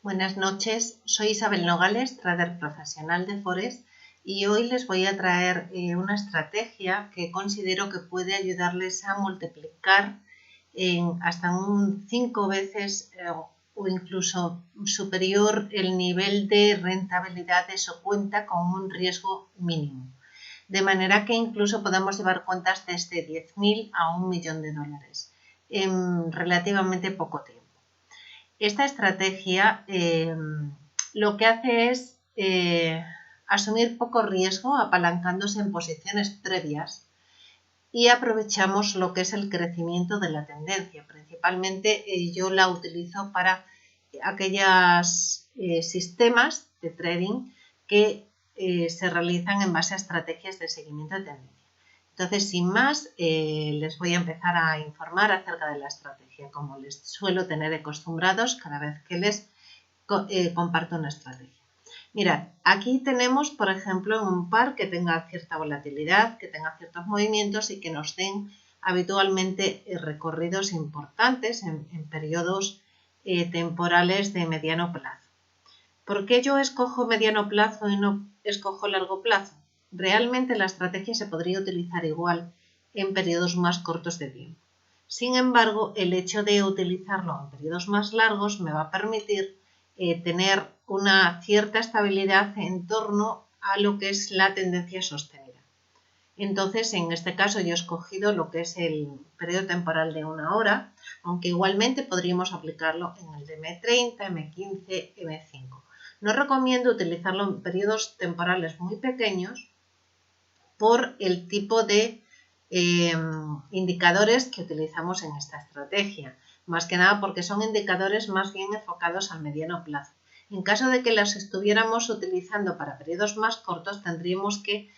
Buenas noches, soy Isabel Nogales, trader profesional de Forex, y hoy les voy a traer una estrategia que considero que puede ayudarles a multiplicar hasta un 5 veces o incluso superior el nivel de rentabilidad de su cuenta con un riesgo mínimo. De manera que incluso podamos llevar cuentas desde 10.000 a $1.000.000 en relativamente poco tiempo. Esta estrategia lo que hace es asumir poco riesgo apalancándose en posiciones previas y aprovechamos lo que es el crecimiento de la tendencia. Principalmente yo la utilizo para aquellos sistemas de trading que se realizan en base a estrategias de seguimiento de tendencia. Entonces, sin más, les voy a empezar a informar acerca de la estrategia, como les suelo tener acostumbrados cada vez que les comparto una estrategia. Mirad, aquí tenemos, por ejemplo, un par que tenga cierta volatilidad, que tenga ciertos movimientos y que nos den habitualmente recorridos importantes en periodos temporales de mediano plazo. ¿Por qué yo escojo mediano plazo y no escojo largo plazo? Realmente la estrategia se podría utilizar igual en periodos más cortos de tiempo. Sin embargo, el hecho de utilizarlo en periodos más largos me va a permitir tener una cierta estabilidad en torno a lo que es la tendencia sostenida. Entonces, en este caso yo he escogido lo que es el periodo temporal de 1 hora, aunque igualmente podríamos aplicarlo en el de M30, M15, M5. No recomiendo utilizarlo en periodos temporales muy pequeños por el tipo de indicadores que utilizamos en esta estrategia, más que nada porque son indicadores más bien enfocados al mediano plazo. En caso de que los estuviéramos utilizando para periodos más cortos, tendríamos que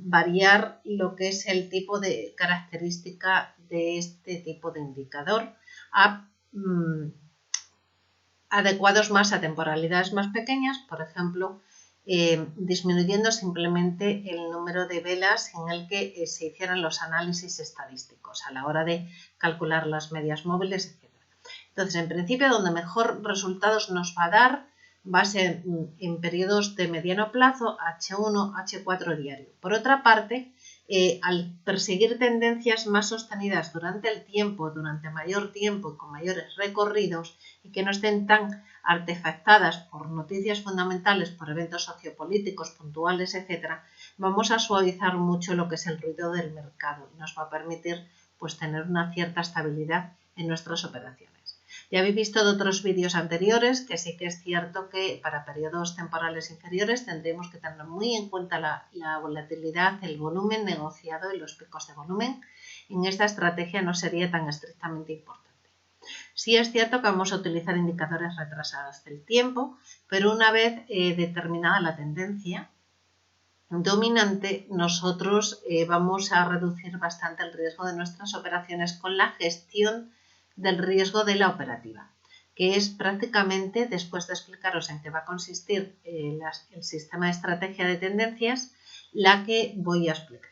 variar lo que es el tipo de característica de este tipo de indicador a adecuados más a temporalidades más pequeñas, por ejemplo, disminuyendo simplemente el número de velas en el que se hicieran los análisis estadísticos a la hora de calcular las medias móviles, etc. Entonces, en principio, donde mejor resultados nos va a dar va a ser en periodos de mediano plazo, H1, H4 diario. Por otra parte, al perseguir tendencias más sostenidas durante el tiempo, durante mayor tiempo y con mayores recorridos y que no estén tan artefactadas por noticias fundamentales, por eventos sociopolíticos puntuales, etc., vamos a suavizar mucho lo que es el ruido del mercado y nos va a permitir pues, tener una cierta estabilidad en nuestras operaciones. Ya habéis visto de otros vídeos anteriores que sí que es cierto que para periodos temporales inferiores tendremos que tener muy en cuenta la volatilidad, el volumen negociado y los picos de volumen. En esta estrategia no sería tan estrictamente importante. Sí es cierto que vamos a utilizar indicadores retrasados del tiempo, pero una vez determinada la tendencia dominante, nosotros vamos a reducir bastante el riesgo de nuestras operaciones con la gestión del riesgo de la operativa, que es prácticamente, después de explicaros en qué va a consistir el sistema de estrategia de tendencias, la que voy a explicar.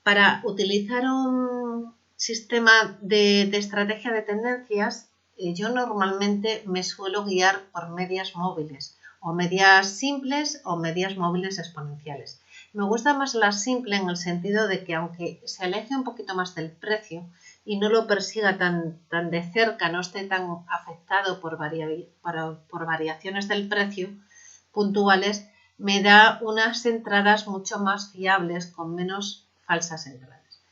Para utilizar un sistema de estrategia de tendencias, yo normalmente me suelo guiar por medias móviles, o medias simples o medias móviles exponenciales. Me gusta más la simple en el sentido de que aunque se aleje un poquito más del precio y no lo persiga tan de cerca, no esté tan afectado por variaciones del precio puntuales, me da unas entradas mucho más fiables con menos falsas entradas.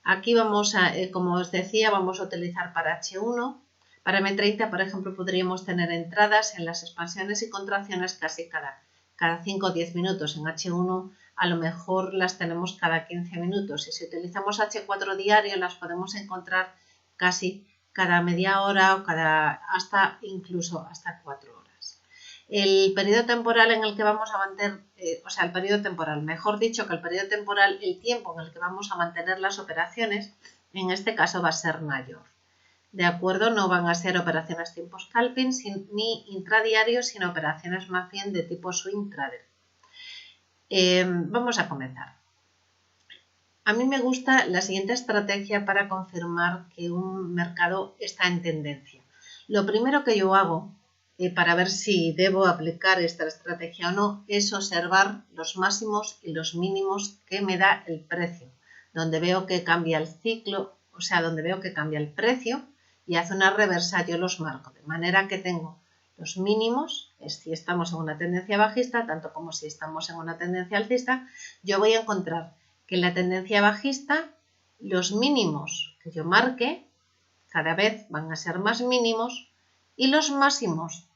Aquí vamos a, como os decía, vamos a utilizar para H1. Para M30, por ejemplo, podríamos tener entradas en las expansiones y contracciones casi cada 5 o 10 minutos. En H1 a lo mejor las tenemos cada 15 minutos y si utilizamos H4 diario las podemos encontrar casi cada media hora o incluso hasta 4 horas. El periodo temporal en el que vamos a mantener, el periodo temporal, mejor dicho que el periodo temporal, el tiempo en el que vamos a mantener las operaciones, en este caso va a ser mayor. ¿De acuerdo? No van a ser operaciones tipo scalping ni intradiario, sino operaciones más bien de tipo swing trader. Vamos a comenzar. A mí me gusta la siguiente estrategia para confirmar que un mercado está en tendencia. Lo primero que yo hago para ver si debo aplicar esta estrategia o no, es observar los máximos y los mínimos que me da el precio, donde veo que cambia el ciclo, o sea, donde veo que cambia el precio y hace una reversa, yo los marco, de manera que tengo los mínimos, si estamos en una tendencia bajista, tanto como si estamos en una tendencia alcista, yo voy a encontrar que en la tendencia bajista los mínimos que yo marque cada vez van a ser más mínimos y los máximos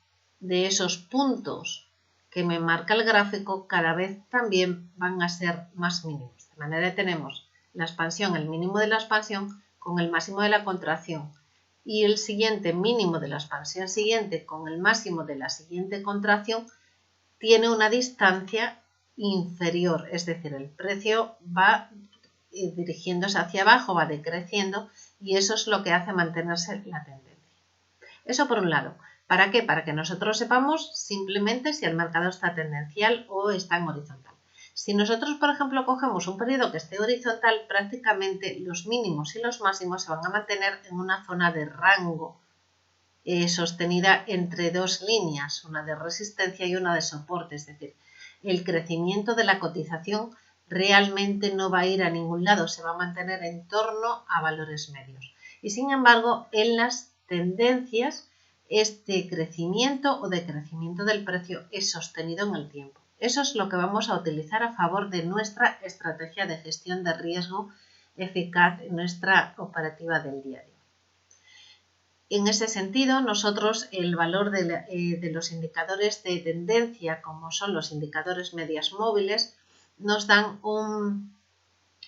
de esos puntos que me marca el gráfico cada vez también van a ser más mínimos. De manera que tenemos la expansión, el mínimo de la expansión con el máximo de la contracción y el siguiente mínimo de la expansión siguiente con el máximo de la siguiente contracción tiene una distancia inferior, es decir, el precio va dirigiéndose hacia abajo, va decreciendo y eso es lo que hace mantenerse la tendencia. Eso por un lado. ¿Para qué? Para que nosotros sepamos simplemente si el mercado está tendencial o está en horizontal. Si nosotros, por ejemplo, cogemos un periodo que esté horizontal, prácticamente los mínimos y los máximos se van a mantener en una zona de rango sostenida entre dos líneas, una de resistencia y una de soporte. Es decir, el crecimiento de la cotización realmente no va a ir a ningún lado, se va a mantener en torno a valores medios. Y sin embargo, en las tendencias, este crecimiento o decrecimiento del precio es sostenido en el tiempo. Eso es lo que vamos a utilizar a favor de nuestra estrategia de gestión de riesgo eficaz en nuestra operativa del día a día. En ese sentido, nosotros el valor de los indicadores de tendencia, como son los indicadores medias móviles, nos dan un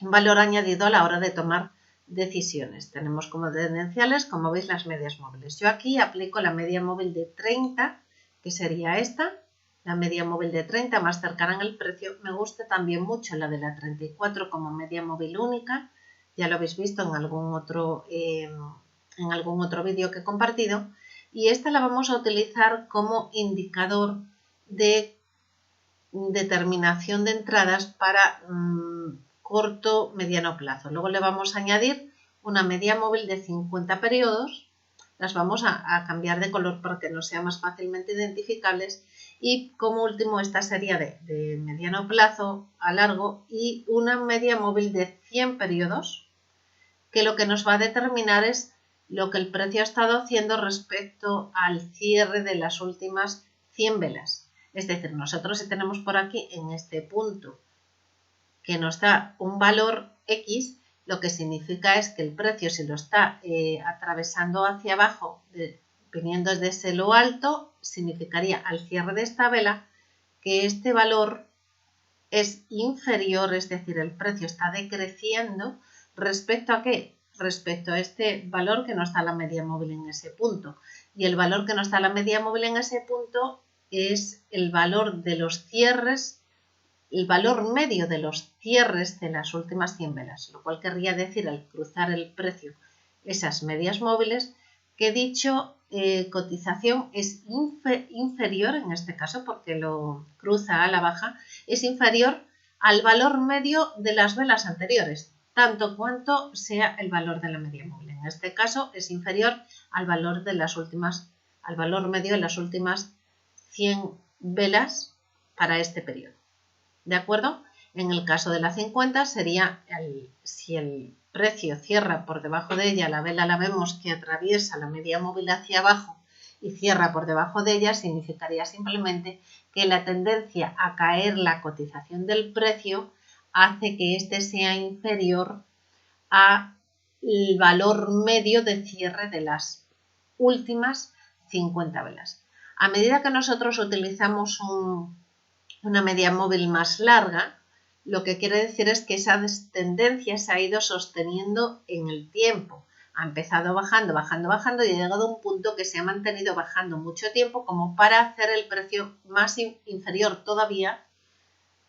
valor añadido a la hora de tomar decisiones. Tenemos como tendenciales, como veis, las medias móviles. Yo aquí aplico la media móvil de 30, que sería esta, la media móvil de 30 más cercana en el precio. Me gusta también mucho la de la 34 como media móvil única, ya lo habéis visto en algún otro vídeo que he compartido, y esta la vamos a utilizar como indicador de determinación de entradas para corto mediano plazo. Luego le vamos a añadir una media móvil de 50 periodos, las vamos a cambiar de color para que nos sean más fácilmente identificables, y como último esta sería de mediano plazo a largo y una media móvil de 100 periodos, que lo que nos va a determinar es lo que el precio ha estado haciendo respecto al cierre de las últimas 100 velas. Es decir, nosotros si tenemos por aquí en este punto que nos da un valor X, lo que significa es que el precio, si lo está atravesando hacia abajo, viniendo desde lo alto, significaría al cierre de esta vela que este valor es inferior, es decir, el precio está decreciendo respecto a ¿qué? Respecto a este valor que nos da la media móvil en ese punto. Y el valor que nos da la media móvil en ese punto es el valor de los cierres, el valor medio de los cierres de las últimas 100 velas, lo cual querría decir al cruzar el precio esas medias móviles que dicho cotización es inferior, en este caso porque lo cruza a la baja, es inferior al valor medio de las velas anteriores, tanto cuanto sea el valor de la media móvil. En este caso es inferior al valor de las últimas, al valor medio de las últimas 100 velas para este periodo. ¿De acuerdo? En el caso de la 50 sería si el precio cierra por debajo de ella, la vela la vemos que atraviesa la media móvil hacia abajo y cierra por debajo de ella, significaría simplemente que la tendencia a caer la cotización del precio hace que este sea inferior al valor medio de cierre de las últimas 50 velas. A medida que nosotros utilizamos una media móvil más larga, lo que quiere decir es que esa tendencia se ha ido sosteniendo en el tiempo. Ha empezado bajando, bajando, bajando y ha llegado a un punto que se ha mantenido bajando mucho tiempo como para hacer el precio más inferior todavía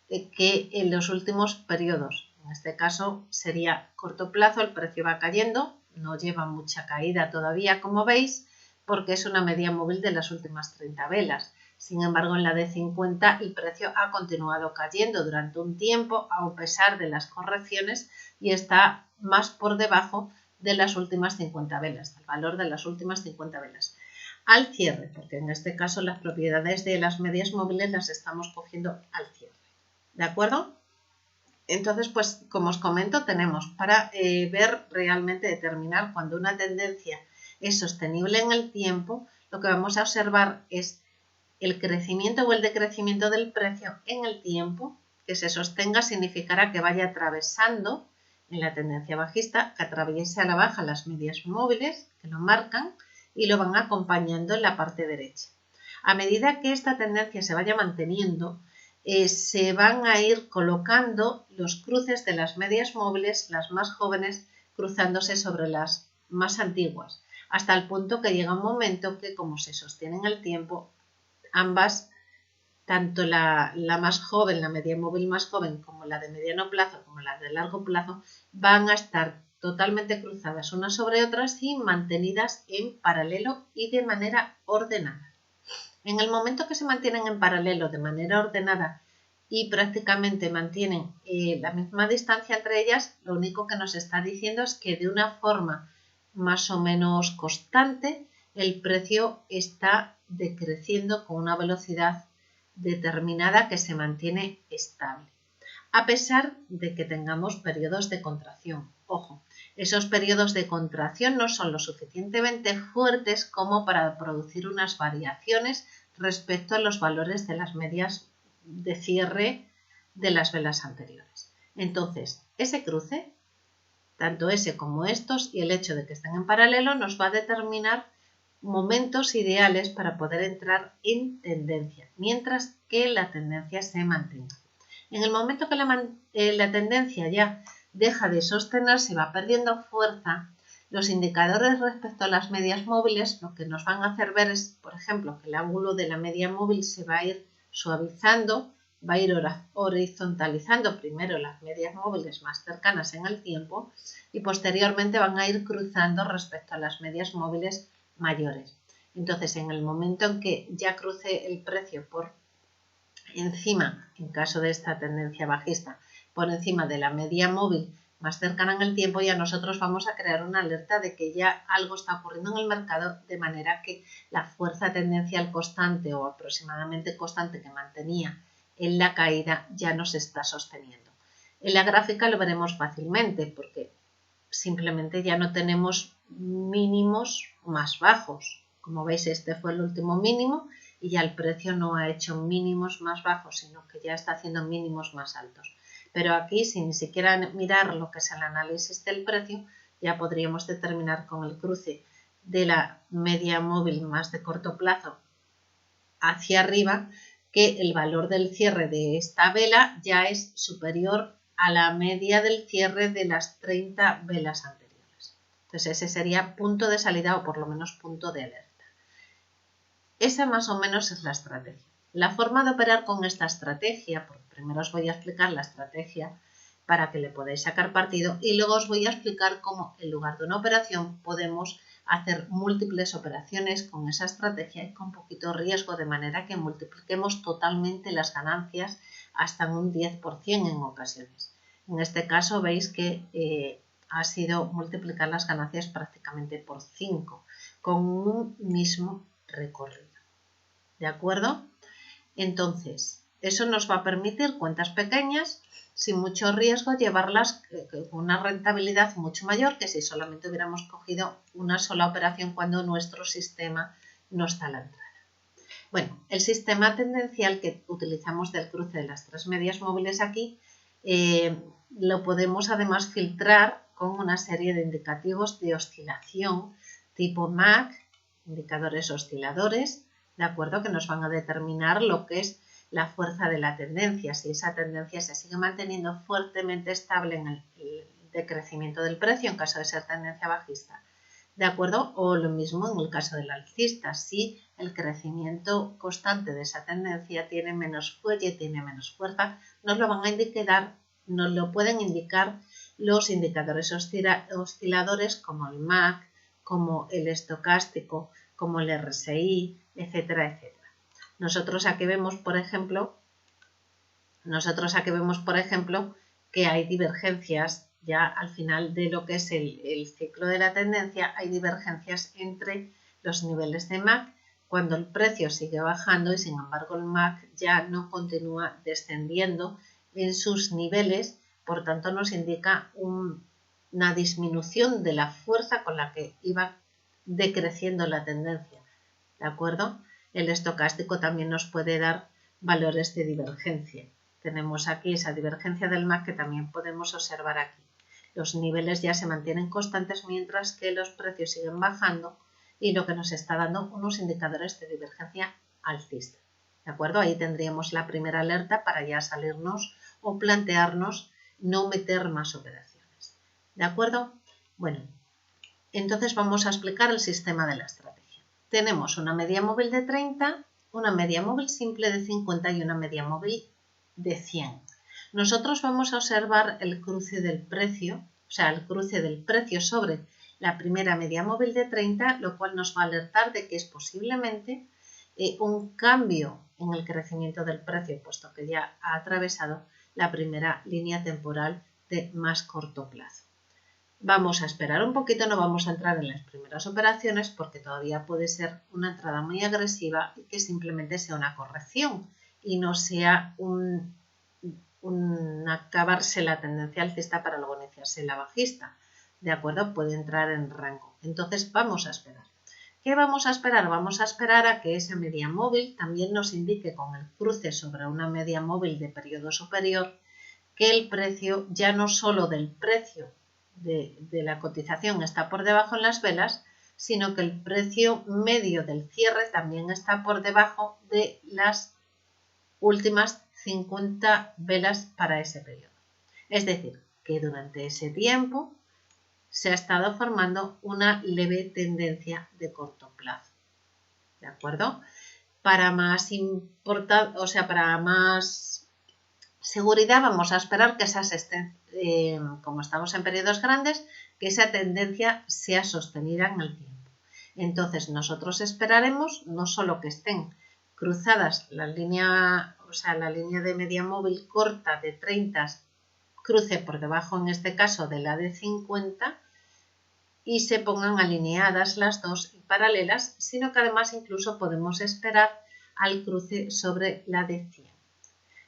que en los últimos periodos. En este caso sería corto plazo, el precio va cayendo, no lleva mucha caída todavía como veis porque es una media móvil de las últimas 30 velas. Sin embargo, en la de 50 el precio ha continuado cayendo durante un tiempo a pesar de las correcciones y está más por debajo de las últimas 50 velas, del valor de las últimas 50 velas. al cierre, porque en este caso las propiedades de las medias móviles las estamos cogiendo al cierre. ¿De acuerdo? Entonces, pues como os comento, tenemos para ver realmente, determinar cuando una tendencia es sostenible en el tiempo, lo que vamos a observar es el crecimiento o el decrecimiento del precio en el tiempo. Que se sostenga significará que vaya atravesando en la tendencia bajista, que atraviese a la baja las medias móviles, que lo marcan y lo van acompañando en la parte derecha. A medida que esta tendencia se vaya manteniendo, se van a ir colocando los cruces de las medias móviles, las más jóvenes, cruzándose sobre las más antiguas, hasta el punto que llega un momento que, como se sostiene en el tiempo, ambas, tanto la más joven, la media móvil más joven, como la de mediano plazo, como la de largo plazo, van a estar totalmente cruzadas unas sobre otras y mantenidas en paralelo y de manera ordenada. En el momento que se mantienen en paralelo de manera ordenada y prácticamente mantienen la misma distancia entre ellas, lo único que nos está diciendo es que de una forma más o menos constante el precio está decreciendo con una velocidad determinada que se mantiene estable, a pesar de que tengamos periodos de contracción. Ojo, esos periodos de contracción no son lo suficientemente fuertes como para producir unas variaciones respecto a los valores de las medias de cierre de las velas anteriores. Entonces, ese cruce, tanto ese como estos, y el hecho de que estén en paralelo nos va a determinar momentos ideales para poder entrar en tendencia, mientras que la tendencia se mantenga. En el momento que la tendencia ya deja de sostenerse y va perdiendo fuerza, los indicadores respecto a las medias móviles lo que nos van a hacer ver es, por ejemplo, que el ángulo de la media móvil se va a ir suavizando, va a ir horizontalizando primero las medias móviles más cercanas en el tiempo y posteriormente van a ir cruzando respecto a las medias móviles mayores. Entonces, en el momento en que ya cruce el precio por encima, en caso de esta tendencia bajista, por encima de la media móvil más cercana en el tiempo, ya nosotros vamos a crear una alerta de que ya algo está ocurriendo en el mercado, de manera que la fuerza tendencial constante o aproximadamente constante que mantenía en la caída ya no se está sosteniendo. En la gráfica lo veremos fácilmente porque simplemente ya no tenemos mínimos más bajos. Como veis, este fue el último mínimo y ya el precio no ha hecho mínimos más bajos, sino que ya está haciendo mínimos más altos. Pero aquí, sin ni siquiera mirar lo que es el análisis del precio, ya podríamos determinar con el cruce de la media móvil más de corto plazo hacia arriba que el valor del cierre de esta vela ya es superior a la media del cierre de las 30 velas anteriores. Entonces ese sería punto de salida o por lo menos punto de alerta. Esa más o menos es la estrategia. La forma de operar con esta estrategia, porque primero os voy a explicar la estrategia para que le podáis sacar partido y luego os voy a explicar cómo en lugar de una operación podemos hacer múltiples operaciones con esa estrategia y con poquito riesgo, de manera que multipliquemos totalmente las ganancias hasta un 10% en ocasiones. En este caso veis que ha sido multiplicar las ganancias prácticamente por 5 con un mismo recorrido. ¿De acuerdo? Entonces, eso nos va a permitir cuentas pequeñas, sin mucho riesgo, llevarlas con una rentabilidad mucho mayor que si solamente hubiéramos cogido una sola operación cuando nuestro sistema no está a la entrada. Bueno, el sistema tendencial que utilizamos del cruce de las tres medias móviles aquí lo podemos además filtrar con una serie de indicativos de oscilación tipo MAC, indicadores osciladores, ¿de acuerdo? Que nos van a determinar lo que es la fuerza de la tendencia, si esa tendencia se sigue manteniendo fuertemente estable en el decrecimiento del precio en caso de ser tendencia bajista, ¿de acuerdo? O lo mismo en el caso del alcista, si el crecimiento constante de esa tendencia tiene menos fuelle, tiene menos fuerza, nos lo van a indicar, nos lo pueden indicar los indicadores osciladores como el MAC, como el estocástico, como el RSI, etcétera, etcétera. Nosotros aquí vemos, por ejemplo, que hay divergencias ya al final de lo que es el ciclo de la tendencia, hay divergencias entre los niveles de MAC cuando el precio sigue bajando y sin embargo el MAC ya no continúa descendiendo en sus niveles, por tanto nos indica una disminución de la fuerza con la que iba decreciendo la tendencia, ¿de acuerdo? El estocástico también nos puede dar valores de divergencia. Tenemos aquí esa divergencia del MAC que también podemos observar aquí. Los niveles ya se mantienen constantes mientras que los precios siguen bajando y lo que nos está dando unos indicadores de divergencia alcista. ¿De acuerdo? Ahí tendríamos la primera alerta para ya salirnos o plantearnos no meter más operaciones. ¿De acuerdo? Bueno, entonces vamos a explicar el sistema de la estrategia. Tenemos una media móvil de 30, una media móvil simple de 50 y una media móvil de 100. Nosotros vamos a observar el cruce del precio, o sea, el cruce del precio sobre la primera media móvil de 30, lo cual nos va a alertar de que es posiblemente un cambio en el crecimiento del precio, puesto que ya ha atravesado la primera línea temporal de más corto plazo. Vamos a esperar un poquito, no vamos a entrar en las primeras operaciones porque todavía puede ser una entrada muy agresiva y que simplemente sea una corrección y no sea un acabarse la tendencia alcista para luego iniciarse la bajista. ¿De acuerdo? Puede entrar en rango. Entonces vamos a esperar. ¿Qué vamos a esperar? Vamos a esperar a que esa media móvil también nos indique con el cruce sobre una media móvil de periodo superior que el precio, ya no solo del precio de la cotización está por debajo en las velas, sino que el precio medio del cierre también está por debajo de las últimas 50 velas para ese periodo. Es decir, que durante ese tiempo se ha estado formando una leve tendencia de corto plazo. ¿De acuerdo? Para más para más seguridad vamos a esperar que como estamos en periodos grandes, que esa tendencia sea sostenida en el tiempo. Entonces nosotros esperaremos no solo que estén cruzadas la línea de media móvil corta de 30 cruce por debajo en este caso de la de 50 y se pongan alineadas las dos y paralelas, sino que además incluso podemos esperar al cruce sobre la de 100.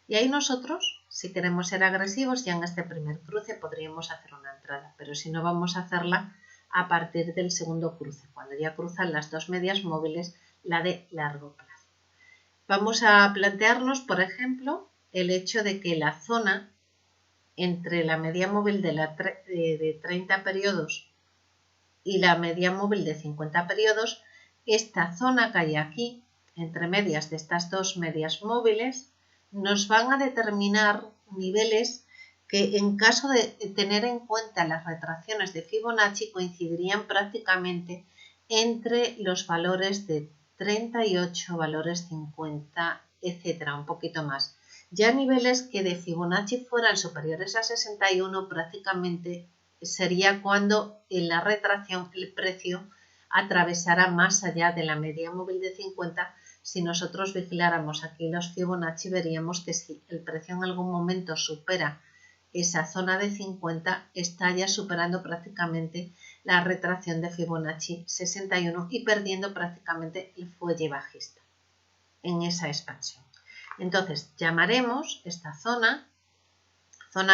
Y ahí nosotros, si queremos ser agresivos, ya en este primer cruce podríamos hacer una entrada, pero si no vamos a hacerla a partir del segundo cruce, cuando ya cruzan las dos medias móviles, la de largo plazo. Vamos a plantearnos, por ejemplo, el hecho de que la zona entre la media móvil de 30 periodos y la media móvil de 50 periodos, esta zona que hay aquí, entre medias de estas dos medias móviles, nos van a determinar niveles que en caso de tener en cuenta las retracciones de Fibonacci coincidirían prácticamente entre los valores de 38, valores 50, etcétera, un poquito más. Ya niveles que de Fibonacci fueran superiores a 61 prácticamente sería cuando en la retracción el precio atravesara más allá de la media móvil de 50. Si nosotros vigiláramos aquí los Fibonacci veríamos que si el precio en algún momento supera esa zona de 50 está ya superando prácticamente la retracción de Fibonacci 61 y perdiendo prácticamente el fuelle bajista en esa expansión. Entonces llamaremos esta zona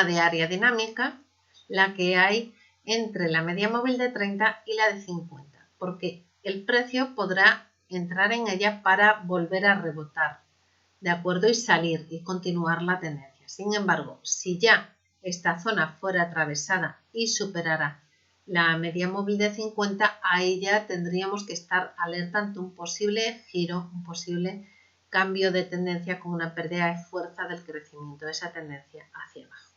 de área dinámica, la que hay entre la media móvil de 30 y la de 50, porque el precio podrá entrar en ella para volver a rebotar, ¿de acuerdo? Y salir y continuar la tendencia. Sin embargo, si ya esta zona fuera atravesada y superara la media móvil de 50, ahí ya tendríamos que estar alerta ante un posible giro, un posible cambio de tendencia con una pérdida de fuerza del crecimiento de esa tendencia hacia abajo.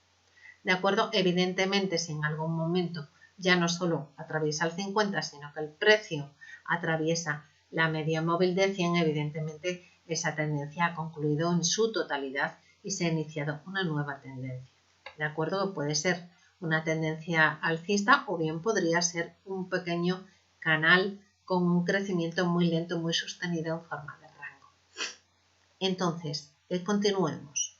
¿De acuerdo? Evidentemente, si en algún momento ya no solo atraviesa el 50, sino que el precio atraviesa la media móvil de 100, evidentemente esa tendencia ha concluido en su totalidad y se ha iniciado una nueva tendencia. ¿De acuerdo? Puede ser una tendencia alcista o bien podría ser un pequeño canal con un crecimiento muy lento, muy sostenido en forma de rango. Entonces, continuemos.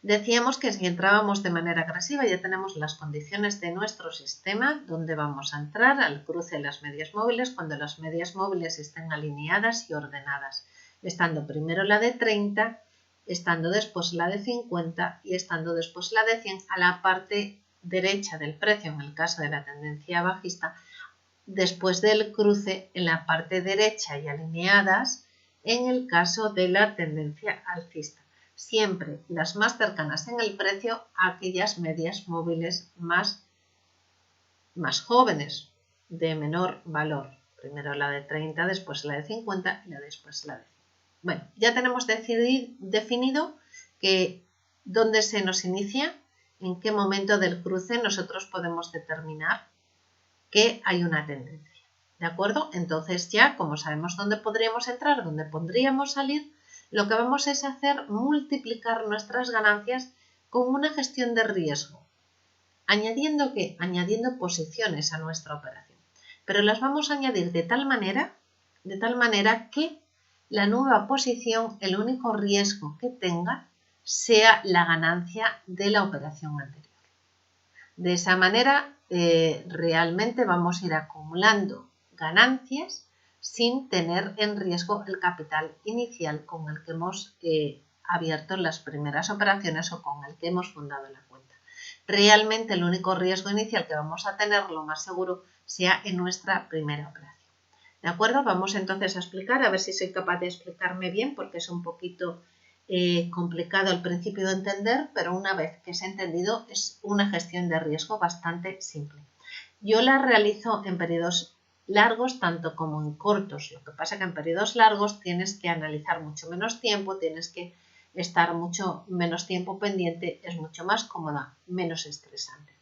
Decíamos que si entrábamos de manera agresiva ya tenemos las condiciones de nuestro sistema donde vamos a entrar al cruce de las medias móviles cuando las medias móviles estén alineadas y ordenadas, estando primero la de 30, estando después la de 50 y estando después la de 100 a la parte derecha del precio en el caso de la tendencia bajista, después del cruce en la parte derecha y alineadas en el caso de la tendencia alcista. Siempre las más cercanas en el precio a aquellas medias móviles más jóvenes, de menor valor. Primero la de 30, después la de 50 y después la de 100. Bueno, ya tenemos definido que dónde se nos inicia, en qué momento del cruce nosotros podemos determinar que hay una tendencia. ¿De acuerdo? Entonces ya, como sabemos dónde podríamos entrar, dónde podríamos salir, lo que vamos es hacer multiplicar nuestras ganancias con una gestión de riesgo. ¿Añadiendo qué? Añadiendo posiciones a nuestra operación. Pero las vamos a añadir de tal manera que la nueva posición, el único riesgo que tenga, sea la ganancia de la operación anterior. De esa manera, realmente vamos a ir acumulando ganancias sin tener en riesgo el capital inicial con el que hemos abierto las primeras operaciones o con el que hemos fundado la cuenta. Realmente el único riesgo inicial que vamos a tener, lo más seguro, sea en nuestra primera operación. ¿De acuerdo? Vamos entonces a explicar, a ver si soy capaz de explicarme bien, porque es un poquito complicado al principio de entender, pero una vez que se ha entendido es una gestión de riesgo bastante simple. Yo la realizo en periodos largos tanto como en cortos. Lo que pasa es que en periodos largos tienes que analizar mucho menos tiempo, tienes que estar mucho menos tiempo pendiente, es mucho más cómoda, menos estresante.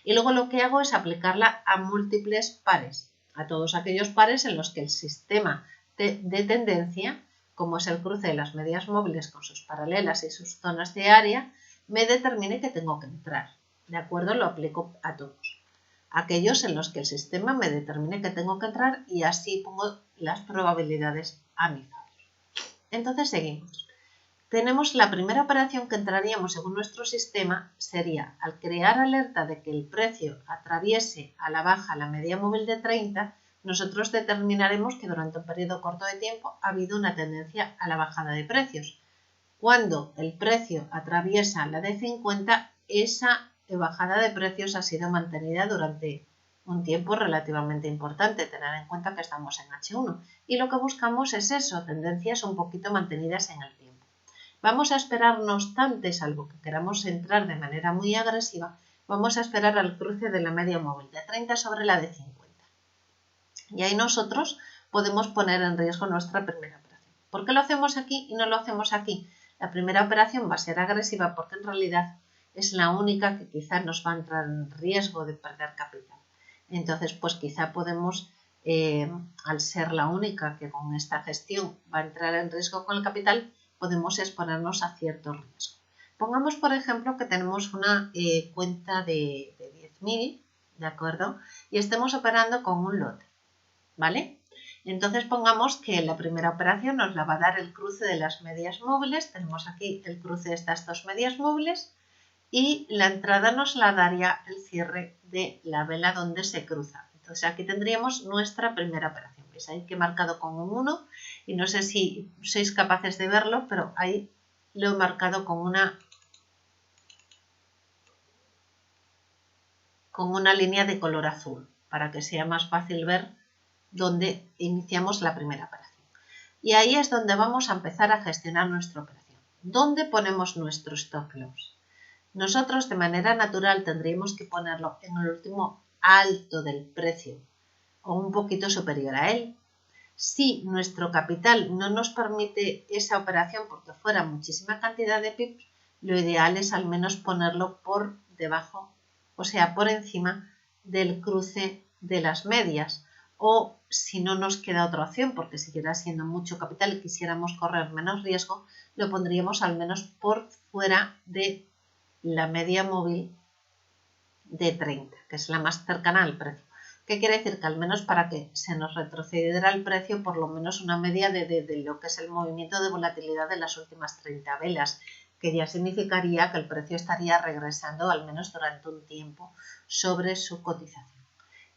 Y luego lo que hago es aplicarla a múltiples pares, a todos aquellos pares en los que el sistema de tendencia, como es el cruce de las medias móviles con sus paralelas y sus zonas de área, me determine que tengo que entrar. ¿De acuerdo? Lo aplico a todos. Aquellos en los que el sistema me determine que tengo que entrar y así pongo las probabilidades a mi favor. Entonces seguimos. Tenemos la primera operación que entraríamos según nuestro sistema sería al crear alerta de que el precio atraviese a la baja la media móvil de 30, nosotros determinaremos que durante un periodo corto de tiempo ha habido una tendencia a la bajada de precios. Cuando el precio atraviesa la de 50, esa bajada de precios ha sido mantenida durante un tiempo relativamente importante, tener en cuenta que estamos en H1 y lo que buscamos es eso, tendencias un poquito mantenidas en el tiempo. Vamos a esperar, no obstante, salvo que queramos entrar de manera muy agresiva, vamos a esperar al cruce de la media móvil de 30 sobre la de 50. Y ahí nosotros podemos poner en riesgo nuestra primera operación. ¿Por qué lo hacemos aquí y no lo hacemos aquí? La primera operación va a ser agresiva porque en realidad es la única que quizás nos va a entrar en riesgo de perder capital. Entonces, pues quizá podemos, al ser la única que con esta gestión va a entrar en riesgo con el capital, podemos exponernos a cierto riesgo. Pongamos, por ejemplo, que tenemos una cuenta de 10.000, ¿de acuerdo? Y estemos operando con un lote, ¿vale? Entonces pongamos que la primera operación nos la va a dar el cruce de las medias móviles. Tenemos aquí el cruce de estas dos medias móviles y la entrada nos la daría el cierre de la vela donde se cruza. Entonces aquí tendríamos nuestra primera operación. ¿Veis ahí que he marcado con un 1? Y no sé si sois capaces de verlo, pero ahí lo he marcado con una línea de color azul, para que sea más fácil ver dónde iniciamos la primera operación. Y ahí es donde vamos a empezar a gestionar nuestra operación. ¿Dónde ponemos nuestro stop loss? Nosotros de manera natural tendríamos que ponerlo en el último alto del precio o un poquito superior a él. Si nuestro capital no nos permite esa operación porque fuera muchísima cantidad de pips, lo ideal es al menos ponerlo por debajo, o sea, por encima del cruce de las medias. O si no nos queda otra opción, porque siguiera siendo mucho capital y quisiéramos correr menos riesgo, lo pondríamos al menos por fuera de la media móvil de 30, que es la más cercana al precio. ¿Qué quiere decir? Que al menos para que se nos retrocediera el precio, por lo menos una media de lo que es el movimiento de volatilidad de las últimas 30 velas. que ya significaría que el precio estaría regresando al menos durante un tiempo sobre su cotización.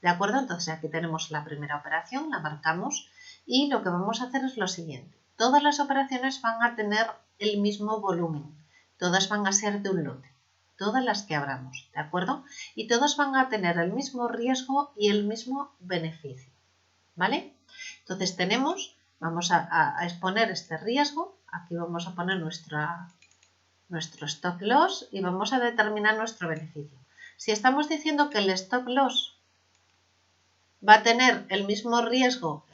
¿De acuerdo? Entonces aquí tenemos la primera operación, la marcamos y lo que vamos a hacer es lo siguiente. Todas las operaciones van a tener el mismo volumen, todas van a ser de un lote, todas las que abramos, ¿de acuerdo? Y todas van a tener el mismo riesgo y el mismo beneficio, ¿vale? Entonces vamos a exponer este riesgo, aquí vamos a poner nuestro stop loss y vamos a determinar nuestro beneficio. Si estamos diciendo que el stop loss va a tener el mismo riesgo,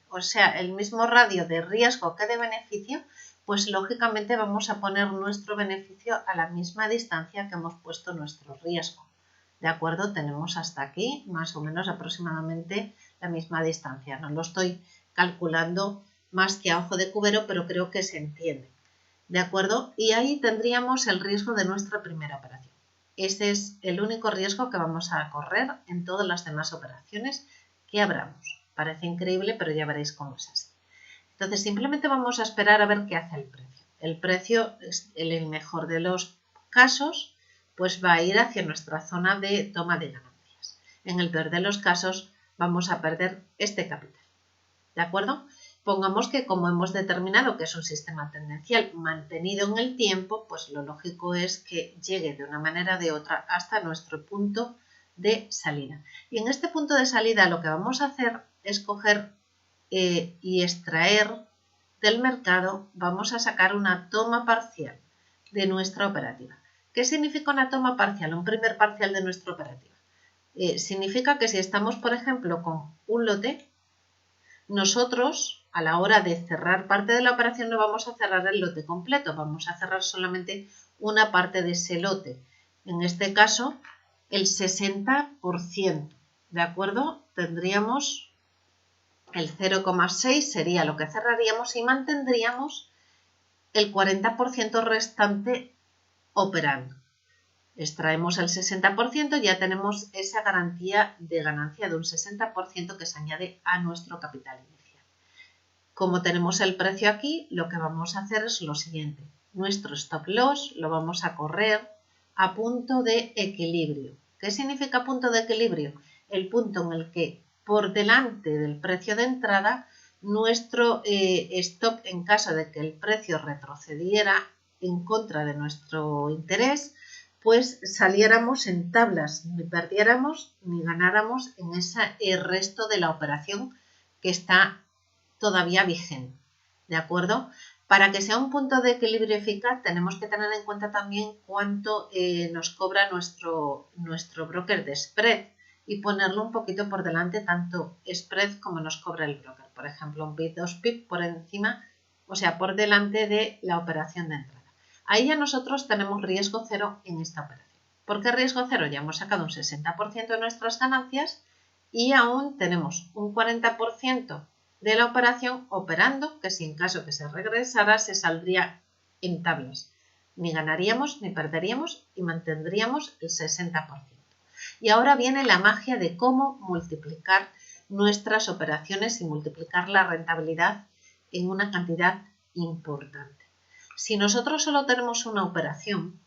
o sea, el mismo radio de riesgo que de beneficio, pues lógicamente vamos a poner nuestro beneficio a la misma distancia que hemos puesto nuestro riesgo. ¿De acuerdo? Tenemos hasta aquí más o menos aproximadamente la misma distancia. No lo estoy calculando más que a ojo de cubero, pero creo que se entiende. ¿De acuerdo? Y ahí tendríamos el riesgo de nuestra primera operación. Ese es el único riesgo que vamos a correr en todas las demás operaciones que abramos. Parece increíble, pero ya veréis cómo es así. Entonces simplemente vamos a esperar a ver qué hace el precio. El precio, en el mejor de los casos, pues va a ir hacia nuestra zona de toma de ganancias. En el peor de los casos vamos a perder este capital. ¿De acuerdo? Pongamos que como hemos determinado que es un sistema tendencial mantenido en el tiempo, pues lo lógico es que llegue de una manera o de otra hasta nuestro punto de salida. Y en este punto de salida lo que vamos a hacer es coger y extraer del mercado, vamos a sacar una toma parcial de nuestra operativa. ¿Qué significa una toma parcial? Un primer parcial de nuestra operativa. Significa que si estamos, por ejemplo, con un lote, nosotros a la hora de cerrar parte de la operación no vamos a cerrar el lote completo, vamos a cerrar solamente una parte de ese lote. En este caso, el 60%, ¿de acuerdo? Tendríamos el 0,6 sería lo que cerraríamos y mantendríamos el 40% restante operando. Extraemos el 60%, ya tenemos esa garantía de ganancia de un 60% que se añade a nuestro capital inicial. Como tenemos el precio aquí, lo que vamos a hacer es lo siguiente. Nuestro stop loss lo vamos a correr a punto de equilibrio. ¿Qué significa punto de equilibrio? El punto en el que por delante del precio de entrada, nuestro stop, en caso de que el precio retrocediera en contra de nuestro interés, pues saliéramos en tablas, ni perdiéramos ni ganáramos en el resto de la operación que está todavía vigente. ¿De acuerdo? Para que sea un punto de equilibrio eficaz tenemos que tener en cuenta también cuánto nos cobra nuestro broker de spread y ponerlo un poquito por delante tanto spread como nos cobra el broker. Por ejemplo, un pip, 2 pip por encima, o sea, por delante de la operación de entrada. Ahí ya nosotros tenemos riesgo cero en esta operación. ¿Por qué riesgo cero? Ya hemos sacado un 60% de nuestras ganancias y aún tenemos un 40% de la operación operando, que si en caso que se regresara se saldría en tablas. Ni ganaríamos ni perderíamos y mantendríamos el 60%. Y ahora viene la magia de cómo multiplicar nuestras operaciones y multiplicar la rentabilidad en una cantidad importante. Si nosotros solo tenemos una operación,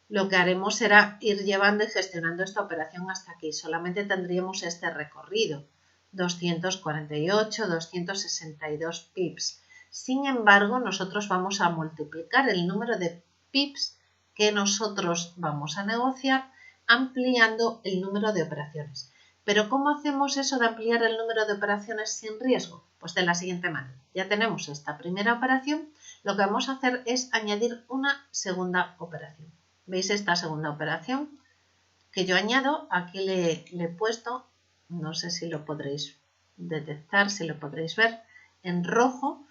lo que haremos será ir llevando y gestionando esta operación hasta aquí. Solamente tendríamos este recorrido, 248, 262 pips. Sin embargo, nosotros vamos a multiplicar el número de pips que nosotros vamos a negociar ampliando el número de operaciones. Pero ¿cómo hacemos eso de ampliar el número de operaciones sin riesgo? Pues de la siguiente manera. Ya tenemos esta primera operación, lo que vamos a hacer es añadir una segunda operación. ¿Veis esta segunda operación que yo añado? Aquí le he puesto, no sé si lo podréis detectar, si lo podréis ver, en rojo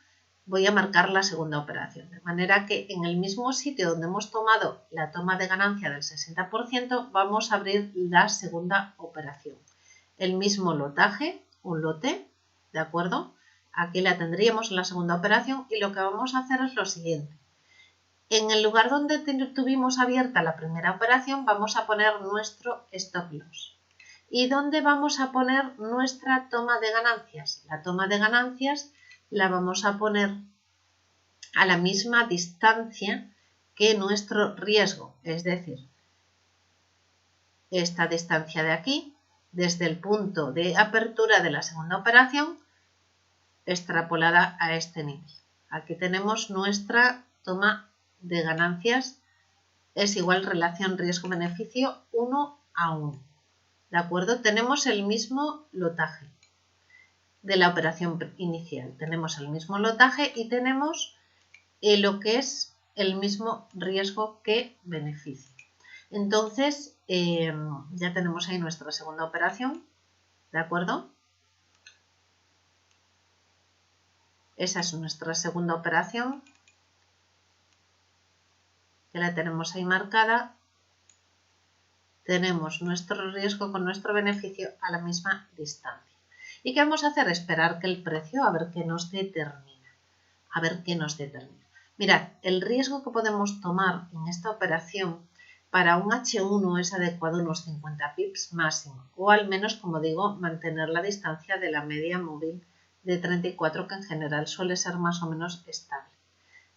voy a marcar la segunda operación. De manera que en el mismo sitio donde hemos tomado la toma de ganancia del 60%, vamos a abrir la segunda operación. El mismo lotaje, un lote, ¿de acuerdo? Aquí la tendríamos en la segunda operación y lo que vamos a hacer es lo siguiente. En el lugar donde tuvimos abierta la primera operación vamos a poner nuestro stop loss. ¿Y dónde vamos a poner nuestra toma de ganancias? La toma de ganancias la vamos a poner a la misma distancia que nuestro riesgo, es decir, esta distancia de aquí, desde el punto de apertura de la segunda operación, extrapolada a este nivel. Aquí tenemos nuestra toma de ganancias, es igual relación riesgo-beneficio 1:1. ¿De acuerdo? Tenemos el mismo lotaje de la operación inicial. Tenemos el mismo lotaje y tenemos lo que es el mismo riesgo que beneficio. Entonces, ya tenemos ahí nuestra segunda operación, ¿de acuerdo? Esa es nuestra segunda operación, que la tenemos ahí marcada. Tenemos nuestro riesgo con nuestro beneficio a la misma distancia. ¿Y qué vamos a hacer? Esperar que el precio, a ver qué nos determina. A ver qué nos determina. Mirad, el riesgo que podemos tomar en esta operación para un H1 es adecuado unos 50 pips máximo, o al menos, como digo, mantener la distancia de la media móvil de 34, que en general suele ser más o menos estable.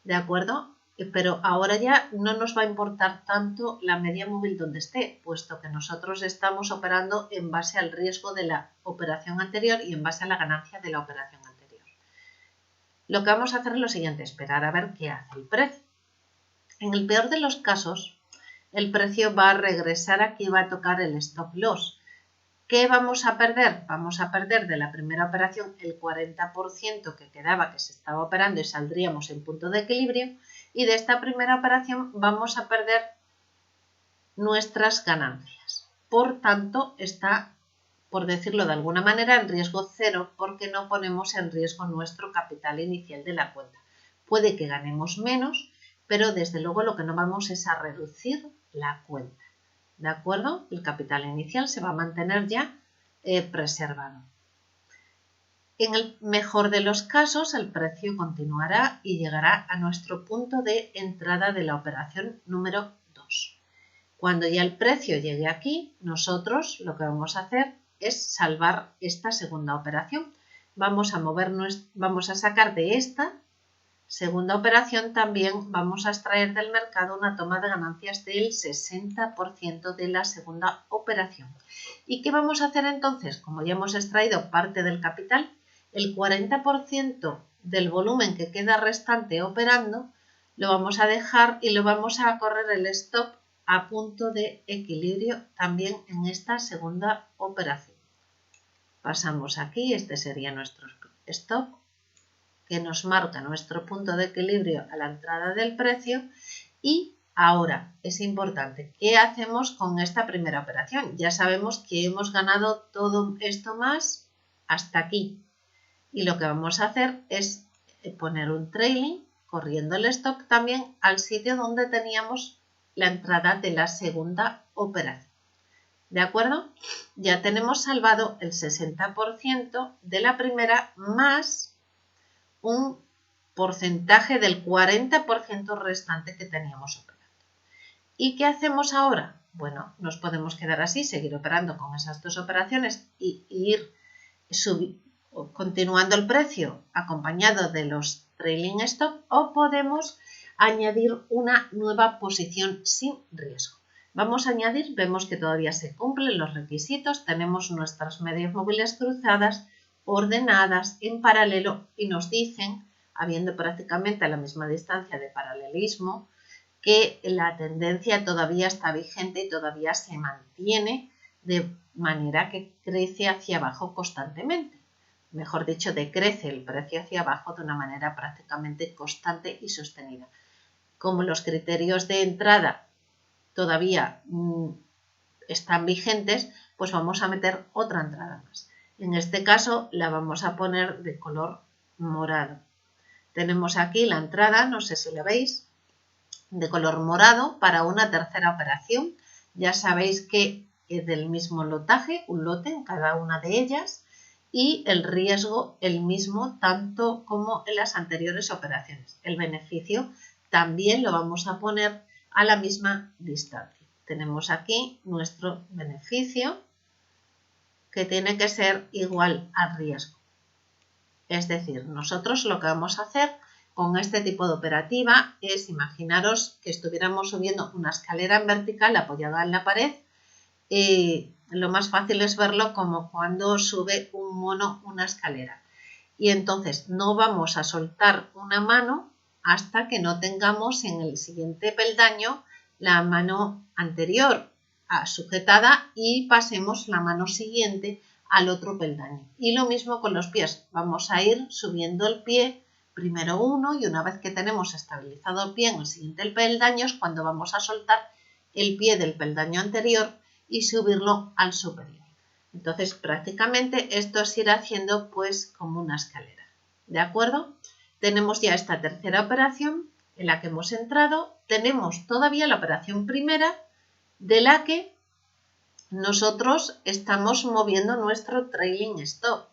¿De acuerdo? Pero ahora ya no nos va a importar tanto la media móvil donde esté, puesto que nosotros estamos operando en base al riesgo de la operación anterior y en base a la ganancia de la operación anterior. Lo que vamos a hacer es lo siguiente, esperar a ver qué hace el precio. En el peor de los casos, el precio va a regresar aquí, va a tocar el stop loss. ¿Qué vamos a perder? Vamos a perder de la primera operación el 40% que quedaba, que se estaba operando, y saldríamos en punto de equilibrio. Y de esta primera operación vamos a perder nuestras ganancias. Por tanto, está, por decirlo de alguna manera, en riesgo cero, porque no ponemos en riesgo nuestro capital inicial de la cuenta. Puede que ganemos menos, pero desde luego lo que no vamos es a reducir la cuenta. ¿De acuerdo? El capital inicial se va a mantener ya preservado. En el mejor de los casos, el precio continuará y llegará a nuestro punto de entrada de la operación número 2. Cuando ya el precio llegue aquí, nosotros lo que vamos a hacer es salvar esta segunda operación. Vamos a sacar de esta segunda operación, también vamos a extraer del mercado una toma de ganancias del 60% de la segunda operación. ¿Y qué vamos a hacer entonces? Como ya hemos extraído parte del capital, el 40% del volumen que queda restante operando lo vamos a dejar y lo vamos a correr el stop a punto de equilibrio también en esta segunda operación. Pasamos aquí, este sería nuestro stop, que nos marca nuestro punto de equilibrio a la entrada del precio. Y ahora es importante, ¿qué hacemos con esta primera operación? Ya sabemos que hemos ganado todo esto más hasta aquí. Y lo que vamos a hacer es poner un trailing corriendo el stop también al sitio donde teníamos la entrada de la segunda operación. ¿De acuerdo? Ya tenemos salvado el 60% de la primera más un porcentaje del 40% restante que teníamos operando. ¿Y qué hacemos ahora? Bueno, nos podemos quedar así, seguir operando con esas dos operaciones y ir continuando el precio acompañado de los trailing stop, o podemos añadir una nueva posición sin riesgo. Vamos a añadir, vemos que todavía se cumplen los requisitos, tenemos nuestras medias móviles cruzadas, ordenadas en paralelo, y nos dicen, habiendo prácticamente a la misma distancia de paralelismo, que la tendencia todavía está vigente y todavía se mantiene de manera que crece hacia abajo constantemente. Mejor dicho, decrece el precio hacia abajo de una manera prácticamente constante y sostenida. Como los criterios de entrada todavía están vigentes, pues vamos a meter otra entrada más. En este caso la vamos a poner de color morado. Tenemos aquí la entrada, no sé si la veis, de color morado para una tercera operación. Ya sabéis que es del mismo lotaje, un lote en cada una de ellas, y el riesgo el mismo tanto como en las anteriores operaciones. El beneficio también lo vamos a poner a la misma distancia. Tenemos aquí nuestro beneficio, que tiene que ser igual al riesgo. Es decir, nosotros lo que vamos a hacer con este tipo de operativa es, imaginaros que estuviéramos subiendo una escalera en vertical apoyada en la pared. Lo más fácil es verlo como cuando sube un mono una escalera. Y entonces no vamos a soltar una mano hasta que no tengamos en el siguiente peldaño la mano anterior sujetada y pasemos la mano siguiente al otro peldaño. Y lo mismo con los pies, vamos a ir subiendo el pie, primero uno, y una vez que tenemos estabilizado el pie en el siguiente peldaño es cuando vamos a soltar el pie del peldaño anterior y subirlo al superior. Entonces prácticamente esto es ir haciendo pues como una escalera, ¿de acuerdo? Tenemos ya esta tercera operación en la que hemos entrado, tenemos todavía la operación primera de la que nosotros estamos moviendo nuestro trailing stop,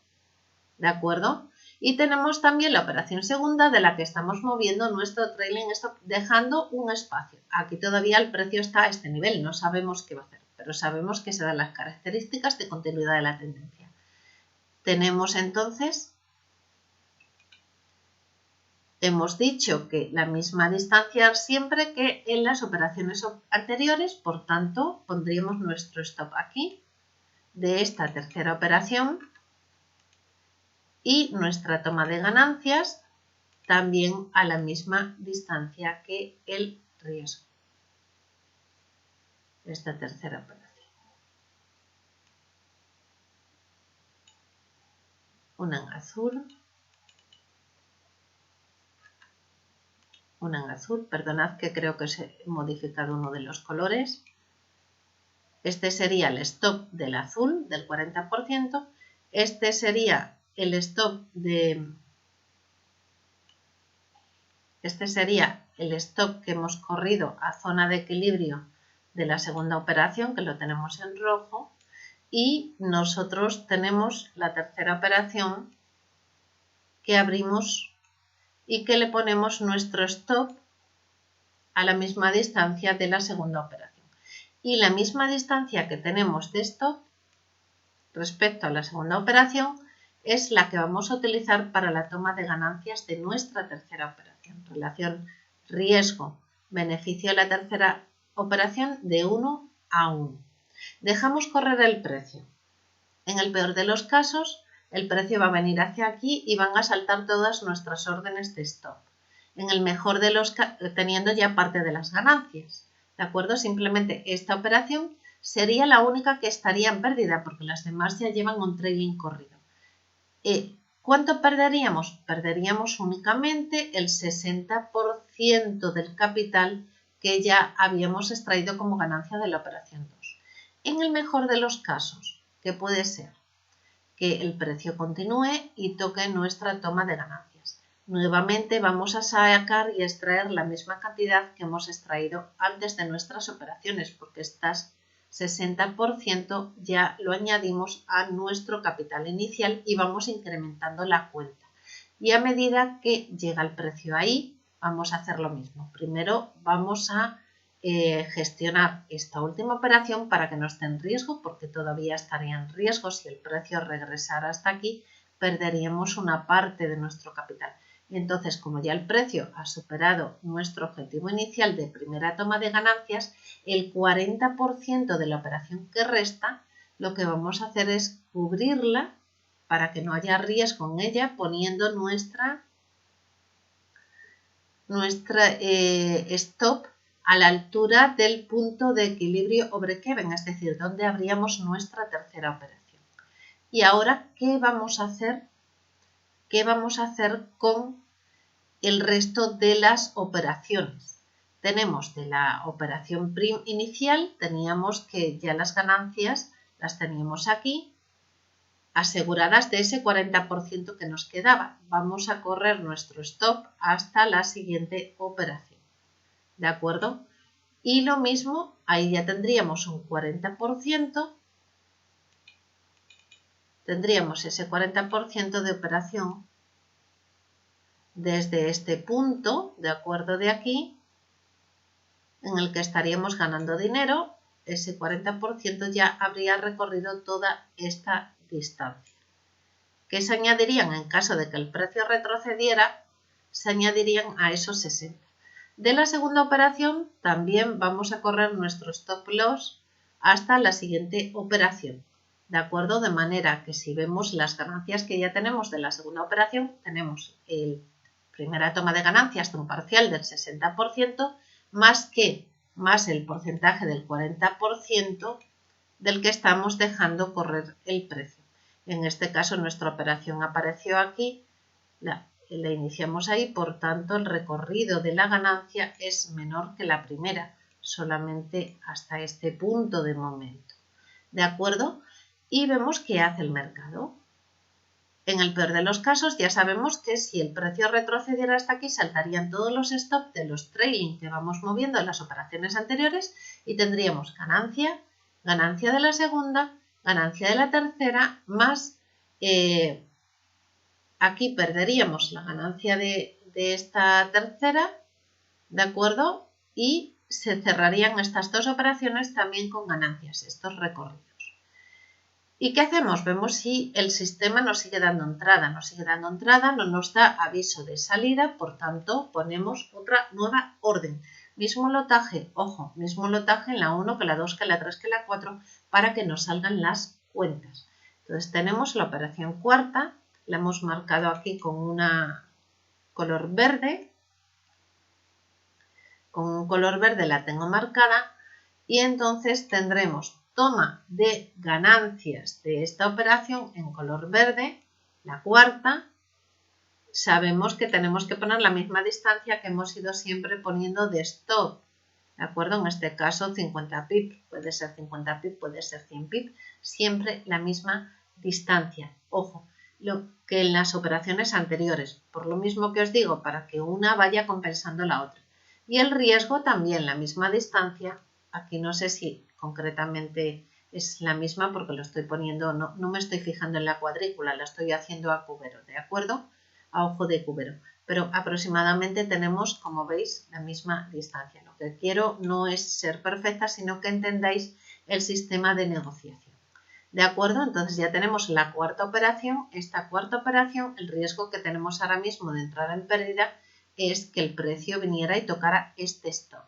¿de acuerdo? Y tenemos también la operación segunda de la que estamos moviendo nuestro trailing stop dejando un espacio. Aquí todavía el precio está a este nivel, no sabemos qué va a hacer, pero sabemos que se dan las características de continuidad de la tendencia. Tenemos entonces, hemos dicho que la misma distancia siempre que en las operaciones anteriores, por tanto pondríamos nuestro stop aquí de esta tercera operación y nuestra toma de ganancias también a la misma distancia que el riesgo. Esta tercera operación. Una en azul. Una en azul, perdonad que creo que he modificado uno de los colores. Este sería el stop del azul del 40%. Este sería el stop que hemos corrido a zona de equilibrio de la segunda operación, que lo tenemos en rojo. Y nosotros tenemos la tercera operación que abrimos y que le ponemos nuestro stop a la misma distancia de la segunda operación. Y la misma distancia que tenemos de stop respecto a la segunda operación es la que vamos a utilizar para la toma de ganancias de nuestra tercera operación. Relación riesgo-beneficio de la tercera operación de 1 a 1. Dejamos correr el precio. En el peor de los casos, el precio va a venir hacia aquí y van a saltar todas nuestras órdenes de stop. En el mejor de los casos, teniendo ya parte de las ganancias. ¿De acuerdo? Simplemente esta operación sería la única que estaría en pérdida porque las demás ya llevan un trailing corrido. ¿Cuánto perderíamos? Perderíamos únicamente el 60% del capital que ya habíamos extraído como ganancia de la operación 2. En el mejor de los casos, ¿qué puede ser? Que el precio continúe y toque nuestra toma de ganancias. Nuevamente vamos a sacar y extraer la misma cantidad que hemos extraído antes de nuestras operaciones, porque estas 60% ya lo añadimos a nuestro capital inicial y vamos incrementando la cuenta. Y a medida que llega el precio ahí, vamos a hacer lo mismo. Primero vamos a gestionar esta última operación para que no esté en riesgo, porque todavía estaría en riesgo si el precio regresara hasta aquí, perderíamos una parte de nuestro capital. Y entonces, como ya el precio ha superado nuestro objetivo inicial de primera toma de ganancias, el 40% de la operación que resta, lo que vamos a hacer es cubrirla para que no haya riesgo en ella, poniendo nuestra stop a la altura del punto de equilibrio o break-even, es decir, donde abríamos nuestra tercera operación. Y ahora, ¿qué vamos a hacer? ¿Qué vamos a hacer con el resto de las operaciones? Tenemos de la operación inicial, teníamos que ya las ganancias las teníamos aquí, aseguradas de ese 40% que nos quedaba. Vamos a correr nuestro stop hasta la siguiente operación. ¿De acuerdo? Y lo mismo, ahí ya tendríamos un 40%, tendríamos ese 40% de operación desde este punto, de acuerdo, de aquí, en el que estaríamos ganando dinero, ese 40% ya habría recorrido toda esta distancia. ¿Qué se añadirían en caso de que el precio retrocediera? se añadirían a esos 60. De la segunda operación también vamos a correr nuestro stop loss hasta la siguiente operación. ¿De acuerdo? De manera que si vemos las ganancias que ya tenemos de la segunda operación, tenemos el primera toma de ganancias de un parcial del 60% más el porcentaje del 40% del que estamos dejando correr el precio. En este caso nuestra operación apareció aquí, la iniciamos ahí, por tanto el recorrido de la ganancia es menor que la primera, solamente hasta este punto de momento. ¿De acuerdo? Y vemos qué hace el mercado. En el peor de los casos ya sabemos que si el precio retrocediera hasta aquí saltarían todos los stops de los trailing que vamos moviendo en las operaciones anteriores y tendríamos ganancia, ganancia de la segunda, ganancia de la tercera, más aquí perderíamos la ganancia de esta tercera, ¿de acuerdo? Y se cerrarían estas dos operaciones también con ganancias, estos recorridos. ¿Y qué hacemos? Vemos si el sistema nos sigue dando entrada. Nos sigue dando entrada, no nos da aviso de salida, por tanto ponemos otra nueva orden. Mismo lotaje, ojo, mismo lotaje en la 1, que la 2, que la 3, que la 4, para que nos salgan las cuentas. Entonces tenemos la operación cuarta, la hemos marcado aquí con una color verde. Con un color verde la tengo marcada y entonces tendremos toma de ganancias de esta operación en color verde, la cuarta. Sabemos que tenemos que poner la misma distancia que hemos ido siempre poniendo de stop, ¿de acuerdo? En este caso 50 pip, puede ser 50 pip, puede ser 100 pip, siempre la misma distancia. Ojo, lo que en las operaciones anteriores, por lo mismo que os digo, para que una vaya compensando la otra. Y el riesgo también la misma distancia, aquí no sé si concretamente es la misma porque lo estoy poniendo, no me estoy fijando en la cuadrícula, la estoy haciendo a cubero, ¿de acuerdo? A ojo de cubero, pero aproximadamente tenemos, como veis, la misma distancia. Lo que quiero no es ser perfecta, sino que entendáis el sistema de negociación. ¿De acuerdo? Entonces ya tenemos la cuarta operación. Esta cuarta operación, el riesgo que tenemos ahora mismo de entrar en pérdida es que el precio viniera y tocara este stop.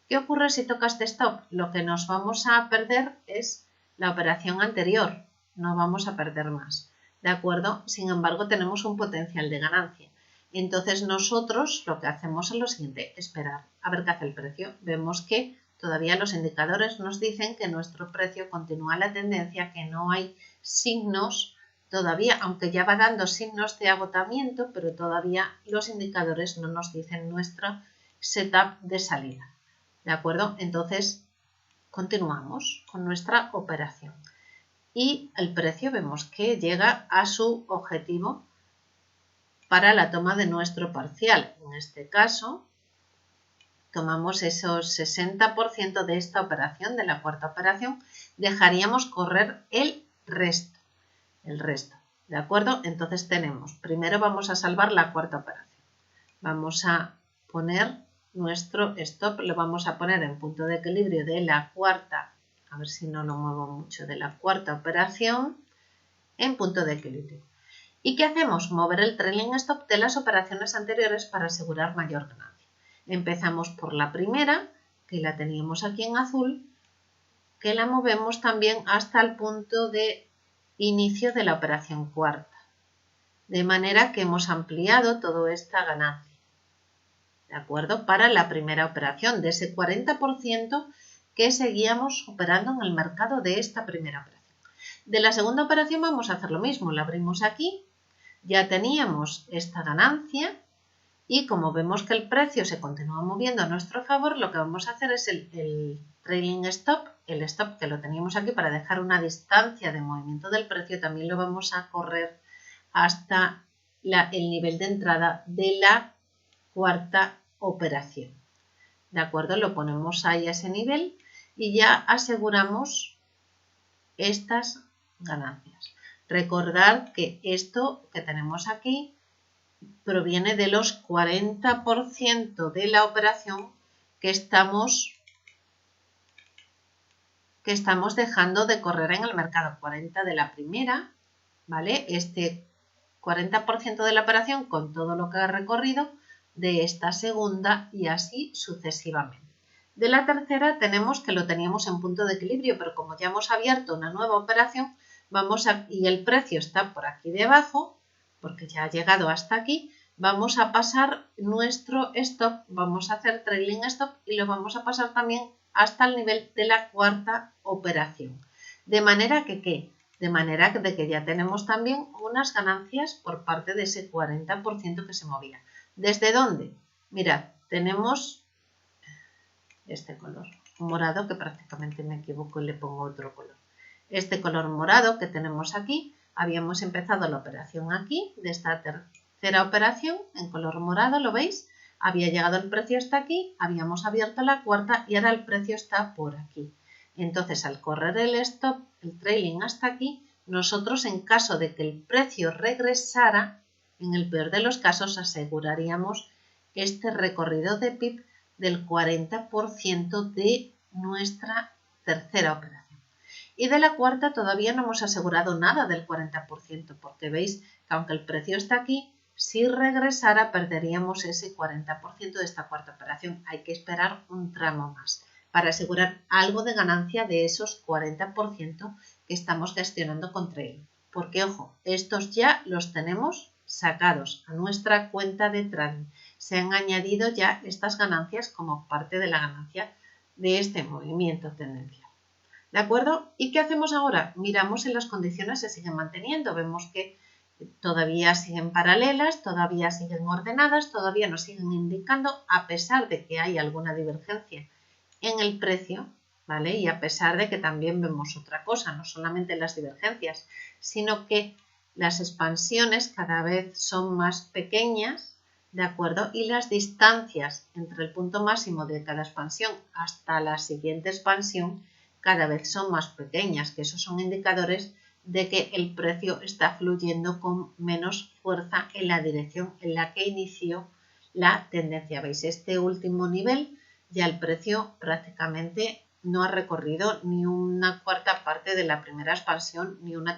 ¿Qué ocurre si toca este stop? Lo que nos vamos a perder es la operación anterior, no vamos a perder más. ¿De acuerdo? Sin embargo, tenemos un potencial de ganancia. Entonces nosotros lo que hacemos es lo siguiente, esperar a ver qué hace el precio. Vemos que todavía los indicadores nos dicen que nuestro precio continúa la tendencia, que no hay signos todavía, aunque ya va dando signos de agotamiento, pero todavía los indicadores no nos dicen nuestro setup de salida. ¿De acuerdo? Entonces continuamos con nuestra operación. Y el precio vemos que llega a su objetivo para la toma de nuestro parcial. En este caso, tomamos esos 60% de esta operación, de la cuarta operación, dejaríamos correr el resto. ¿De acuerdo? Entonces tenemos, primero vamos a salvar la cuarta operación. Vamos a poner nuestro stop, lo vamos a poner en punto de equilibrio de la cuarta, a ver si no lo muevo mucho, de la cuarta operación en punto de equilibrio. ¿Y qué hacemos? Mover el trailing stop de las operaciones anteriores para asegurar mayor ganancia. Empezamos por la primera, que la teníamos aquí en azul, que la movemos también hasta el punto de inicio de la operación cuarta. De manera que hemos ampliado toda esta ganancia. ¿De acuerdo? Para la primera operación, de ese 40% que seguíamos operando en el mercado de esta primera operación. De la segunda operación vamos a hacer lo mismo, la abrimos aquí, ya teníamos esta ganancia y como vemos que el precio se continúa moviendo a nuestro favor, lo que vamos a hacer es el trailing stop, el stop que lo teníamos aquí para dejar una distancia de movimiento del precio, también lo vamos a correr hasta el nivel de entrada de la cuarta operación. ¿De acuerdo? Lo ponemos ahí a ese nivel y ya aseguramos estas ganancias. Recordad que esto que tenemos aquí proviene de los 40% de la operación que estamos dejando de correr en el mercado. 40 de la primera, ¿vale? Este 40% de la operación con todo lo que ha recorrido de esta segunda y así sucesivamente. De la tercera tenemos que lo teníamos en punto de equilibrio, pero como ya hemos abierto una nueva operación, y el precio está por aquí debajo, porque ya ha llegado hasta aquí, vamos a pasar nuestro stop, vamos a hacer trailing stop y lo vamos a pasar también hasta el nivel de la cuarta operación. De manera que, ¿qué? De manera de que ya tenemos también unas ganancias por parte de ese 40% que se movía. ¿Desde dónde? Mirad, tenemos este color morado, que prácticamente me equivoco y le pongo otro color. Este color morado que tenemos aquí, habíamos empezado la operación aquí, de esta tercera operación, en color morado, ¿lo veis? Había llegado el precio hasta aquí, habíamos abierto la cuarta y ahora el precio está por aquí. Entonces, al correr el stop, el trailing hasta aquí, nosotros en caso de que el precio regresara, en el peor de los casos aseguraríamos este recorrido de PIB del 40% de nuestra tercera operación. Y de la cuarta todavía no hemos asegurado nada del 40%, porque veis que aunque el precio está aquí, si regresara perderíamos ese 40% de esta cuarta operación. Hay que esperar un tramo más para asegurar algo de ganancia de esos 40% que estamos gestionando con trading. Porque, ojo, estos ya los tenemos sacados a nuestra cuenta de trading. Se han añadido ya estas ganancias como parte de la ganancia de este movimiento tendencial. ¿De acuerdo? ¿Y qué hacemos ahora? Miramos si las condiciones se siguen manteniendo. Vemos que todavía siguen paralelas, todavía siguen ordenadas, todavía nos siguen indicando, a pesar de que hay alguna divergencia en el precio, ¿vale? Y a pesar de que también vemos otra cosa, no solamente las divergencias, sino que las expansiones cada vez son más pequeñas, ¿de acuerdo? Y las distancias entre el punto máximo de cada expansión hasta la siguiente expansión cada vez son más pequeñas, que esos son indicadores de que el precio está fluyendo con menos fuerza en la dirección en la que inició la tendencia. ¿Veis? Este último nivel ya el precio prácticamente no ha recorrido ni una cuarta parte de la primera expansión, ni una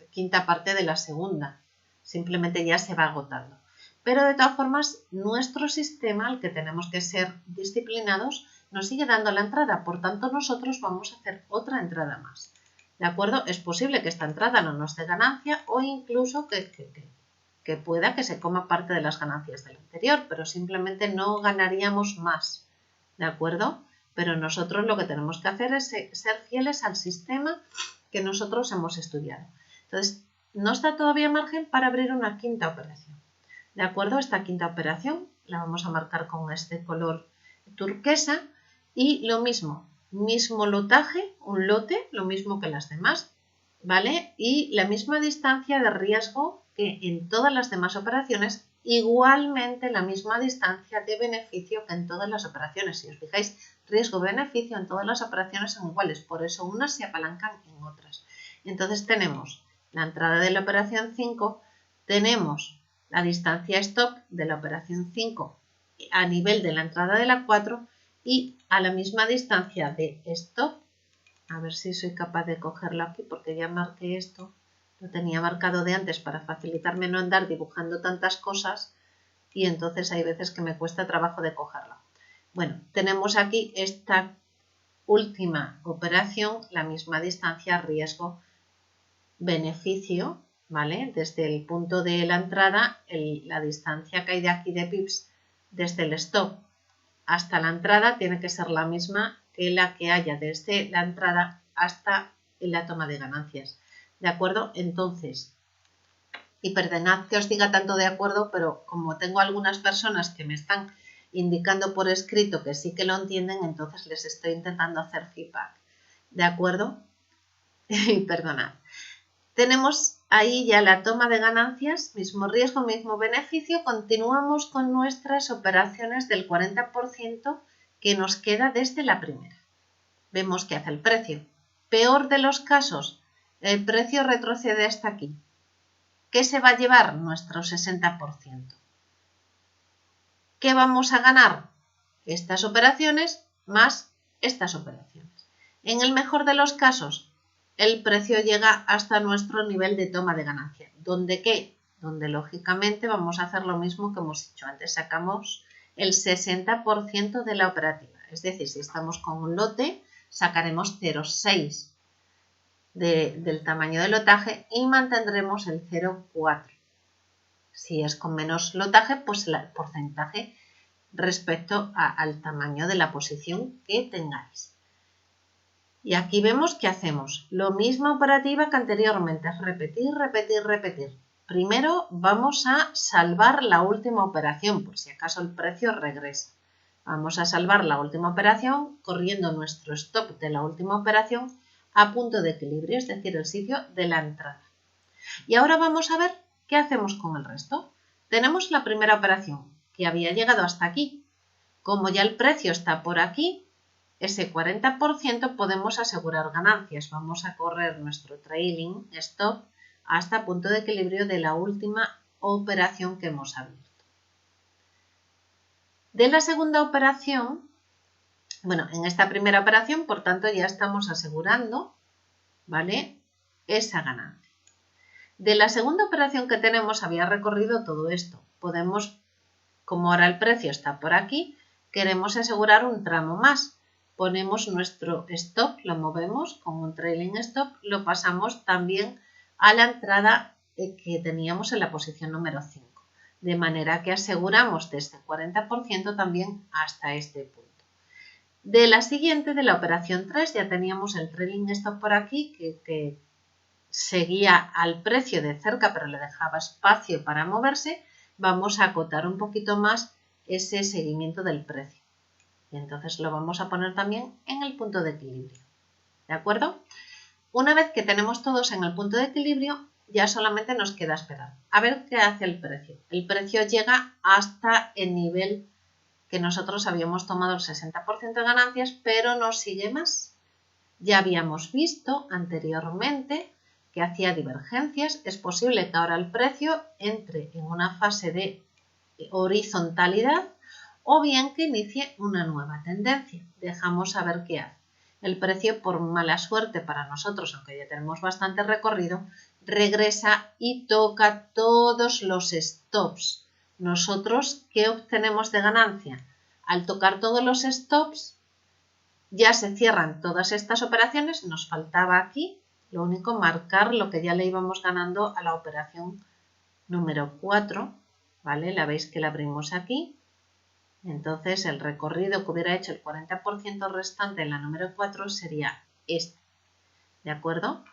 quinta parte de la segunda. Simplemente ya se va agotando. Pero de todas formas, nuestro sistema, al que tenemos que ser disciplinados, nos sigue dando la entrada. Por tanto, nosotros vamos a hacer otra entrada más. ¿De acuerdo? Es posible que esta entrada no nos dé ganancia o incluso que pueda que se coma parte de las ganancias del anterior, pero simplemente no ganaríamos más. ¿De acuerdo? Pero nosotros lo que tenemos que hacer es ser fieles al sistema que nosotros hemos estudiado. Entonces, nos da todavía margen para abrir una quinta operación. ¿De acuerdo? Esta quinta operación la vamos a marcar con este color turquesa y lo mismo lotaje, un lote, lo mismo que las demás, ¿vale? Y la misma distancia de riesgo que en todas las demás operaciones, igualmente la misma distancia de beneficio que en todas las operaciones. Si os fijáis, riesgo-beneficio en todas las operaciones son iguales, por eso unas se apalancan en otras. Entonces tenemos la entrada de la operación 5, tenemos la distancia stop de la operación 5 a nivel de la entrada de la 4 y a la misma distancia de stop, a ver si soy capaz de cogerlo aquí porque ya marqué esto, lo tenía marcado de antes para facilitarme no andar dibujando tantas cosas y entonces hay veces que me cuesta trabajo de cogerlo. Bueno, tenemos aquí esta última operación, la misma distancia riesgo-beneficio, ¿vale? Desde el punto de la entrada, la distancia que hay de aquí de pips desde el stop hasta la entrada tiene que ser la misma que la que haya desde la entrada hasta la toma de ganancias. ¿De acuerdo? Entonces, y perdonad que os diga tanto de acuerdo, pero como tengo algunas personas que me están indicando por escrito que sí que lo entienden, entonces les estoy intentando hacer feedback. ¿De acuerdo? Y perdonad. Tenemos ahí ya la toma de ganancias, mismo riesgo, mismo beneficio. Continuamos con nuestras operaciones del 40% que nos queda desde la primera. Vemos que hace el precio. Peor de los casos, el precio retrocede hasta aquí. ¿Qué se va a llevar? Nuestro 60%. ¿Qué vamos a ganar? Estas operaciones más estas operaciones. En el mejor de los casos, el precio llega hasta nuestro nivel de toma de ganancia. ¿Dónde qué? donde lógicamente vamos a hacer lo mismo que hemos hecho antes. Sacamos el 60% de la operativa. Es decir, si estamos con un lote, sacaremos 0,6 del tamaño del lotaje y mantendremos el 0,4. Si es con menos lotaje, pues el porcentaje respecto al tamaño de la posición que tengáis. Y aquí vemos que hacemos la misma operativa que anteriormente, es repetir, repetir, repetir. Primero vamos a salvar la última operación, por si acaso el precio regresa. Vamos a salvar la última operación corriendo nuestro stop de la última operación a punto de equilibrio, es decir, el sitio de la entrada. Y ahora vamos a ver qué hacemos con el resto. Tenemos la primera operación que había llegado hasta aquí. Como ya el precio está por aquí, ese 40% podemos asegurar ganancias. Vamos a correr nuestro trailing stop hasta punto de equilibrio de la última operación que hemos abierto. De la segunda operación, bueno, en esta primera operación, por tanto, ya estamos asegurando, ¿vale?, esa ganancia. De la segunda operación que tenemos había recorrido todo esto. Podemos, como ahora el precio está por aquí, queremos asegurar un tramo más. Ponemos nuestro stop, lo movemos con un trailing stop, lo pasamos también a la entrada que teníamos en la posición número 5. De manera que aseguramos de este 40% también hasta este punto. De la siguiente, de la operación 3, ya teníamos el trailing stop por aquí que seguía al precio de cerca, pero le dejaba espacio para moverse. Vamos a acotar un poquito más ese seguimiento del precio. Y entonces lo vamos a poner también en el punto de equilibrio. ¿De acuerdo? Una vez que tenemos todos en el punto de equilibrio, ya solamente nos queda esperar. A ver qué hace el precio. El precio llega hasta el nivel que nosotros habíamos tomado el 60% de ganancias, pero no sigue más. Ya habíamos visto anteriormente que hacía divergencias. Es posible que ahora el precio entre en una fase de horizontalidad o bien que inicie una nueva tendencia. Dejamos a ver qué hace. El precio, por mala suerte para nosotros, aunque ya tenemos bastante recorrido, regresa y toca todos los stops. Nosotros, ¿qué obtenemos de ganancia? Al tocar todos los stops, ya se cierran todas estas operaciones. Nos faltaba aquí, lo único, marcar lo que ya le íbamos ganando a la operación número 4, ¿vale? La veis que la abrimos aquí. Entonces el recorrido que hubiera hecho el 40% restante en la número 4 sería este, ¿de acuerdo?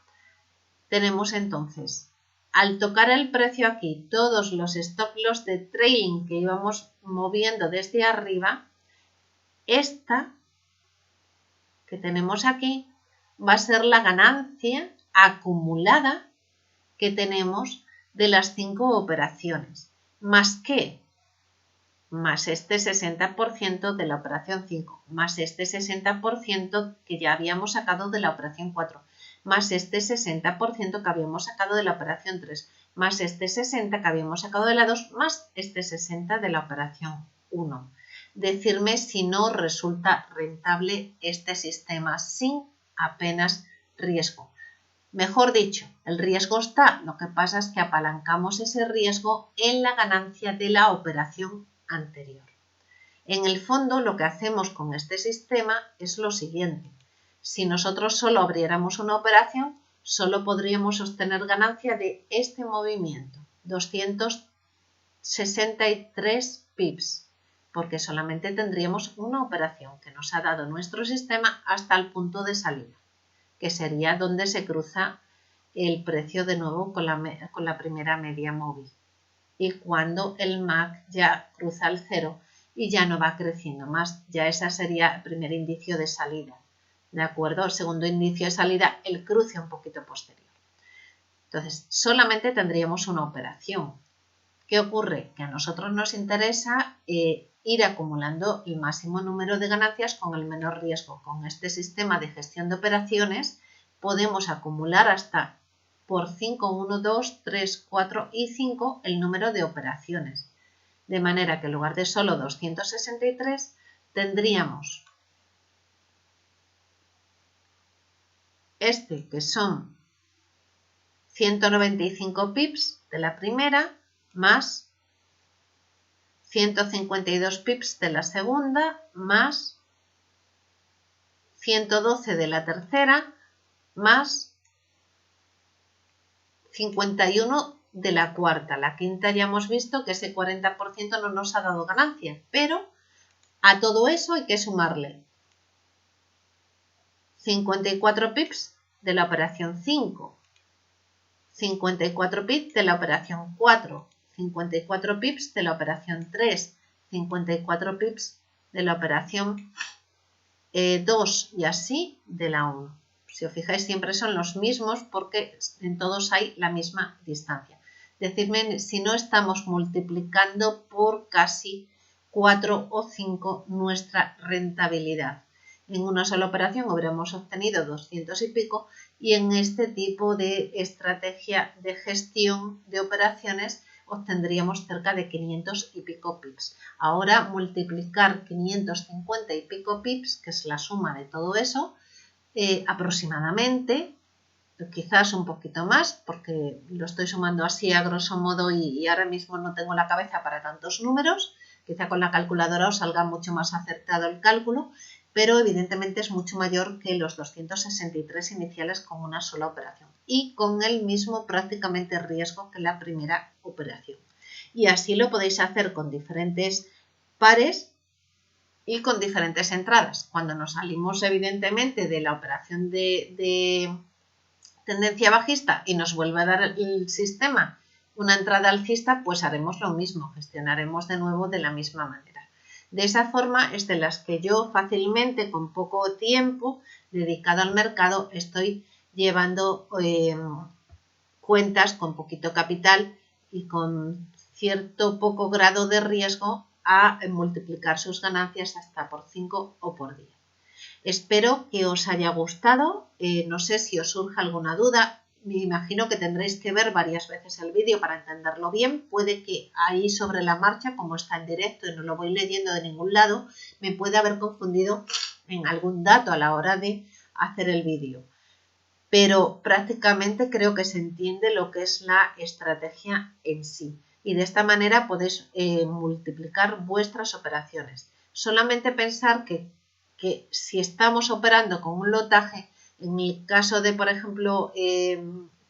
Tenemos entonces, al tocar el precio aquí, todos los stop loss de trailing que íbamos moviendo desde arriba, esta que tenemos aquí va a ser la ganancia acumulada que tenemos de las 5 operaciones. ¿Más qué? Más este 60% de la operación 5, más este 60% que ya habíamos sacado de la operación 4, más este 60% que habíamos sacado de la operación 3, más este 60% que habíamos sacado de la 2, más este 60% de la operación 1. Decirme si no resulta rentable este sistema sin apenas riesgo. Mejor dicho, el riesgo está, lo que pasa es que apalancamos ese riesgo en la ganancia de la operación anterior. En el fondo, lo que hacemos con este sistema es lo siguiente. Si nosotros solo abriéramos una operación, solo podríamos obtener ganancia de este movimiento, 263 pips, porque solamente tendríamos una operación que nos ha dado nuestro sistema hasta el punto de salida, que sería donde se cruza el precio de nuevo con la primera media móvil. Y cuando el MAC ya cruza el 0 y ya no va creciendo más, ya ese sería el primer indicio de salida, ¿de acuerdo? El segundo indicio de salida, el cruce un poquito posterior. Entonces, solamente tendríamos una operación. ¿Qué ocurre? Que a nosotros nos interesa ir acumulando el máximo número de ganancias con el menor riesgo. Con este sistema de gestión de operaciones podemos acumular hasta por 5, 1, 2, 3, 4 y 5 el número de operaciones. De manera que en lugar de solo 263 tendríamos este que son 195 pips de la primera, más 152 pips de la segunda, más 112 de la tercera, más 51 de la cuarta. La quinta ya hemos visto que ese 40% no nos ha dado ganancia, pero a todo eso hay que sumarle 54 pips de la operación 5, 54 pips de la operación 4, 54 pips de la operación 3, 54 pips de la operación 2 y así de la 1. Si os fijáis siempre son los mismos porque en todos hay la misma distancia. Decidme si no estamos multiplicando por casi 4 o 5 nuestra rentabilidad. En una sola operación habremos obtenido 200 y pico y en este tipo de estrategia de gestión de operaciones obtendríamos cerca de 500 y pico pips. Ahora multiplicar 550 y pico pips, que es la suma de todo eso, aproximadamente, quizás un poquito más, porque lo estoy sumando así a grosso modo y ahora mismo no tengo la cabeza para tantos números, quizá con la calculadora os salga mucho más acertado el cálculo, pero evidentemente es mucho mayor que los 263 iniciales con una sola operación y con el mismo prácticamente riesgo que la primera operación. Y así lo podéis hacer con diferentes pares y con diferentes entradas. Cuando nos salimos evidentemente de la operación de tendencia bajista y nos vuelve a dar el sistema una entrada alcista, pues haremos lo mismo, gestionaremos de nuevo de la misma manera. De esa forma es de las que yo fácilmente, con poco tiempo dedicado al mercado, estoy llevando cuentas con poquito capital y con cierto poco grado de riesgo a multiplicar sus ganancias hasta por 5 o por 10. Espero que os haya gustado, no sé si os surge alguna duda, me imagino que tendréis que ver varias veces el vídeo para entenderlo bien, puede que ahí sobre la marcha, como está en directo y no lo voy leyendo de ningún lado, me puede haber confundido en algún dato a la hora de hacer el vídeo. Pero prácticamente creo que se entiende lo que es la estrategia en sí. Y de esta manera podéis multiplicar vuestras operaciones. Solamente pensar que si estamos operando con un lotaje, en el caso de, por ejemplo,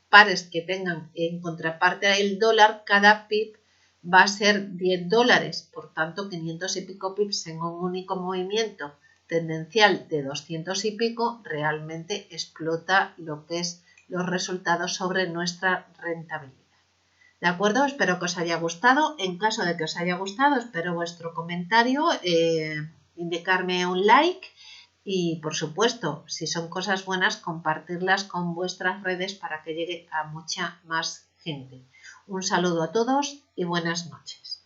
pares que tengan en contraparte el dólar, cada pip va a ser 10 dólares. Por tanto, 500 y pico pips en un único movimiento tendencial de 200 y pico realmente explota lo que es los resultados sobre nuestra rentabilidad. ¿De acuerdo? Espero que os haya gustado. En caso de que os haya gustado, espero vuestro comentario, indicarme un like y, por supuesto, si son cosas buenas, compartirlas con vuestras redes para que llegue a mucha más gente. Un saludo a todos y buenas noches.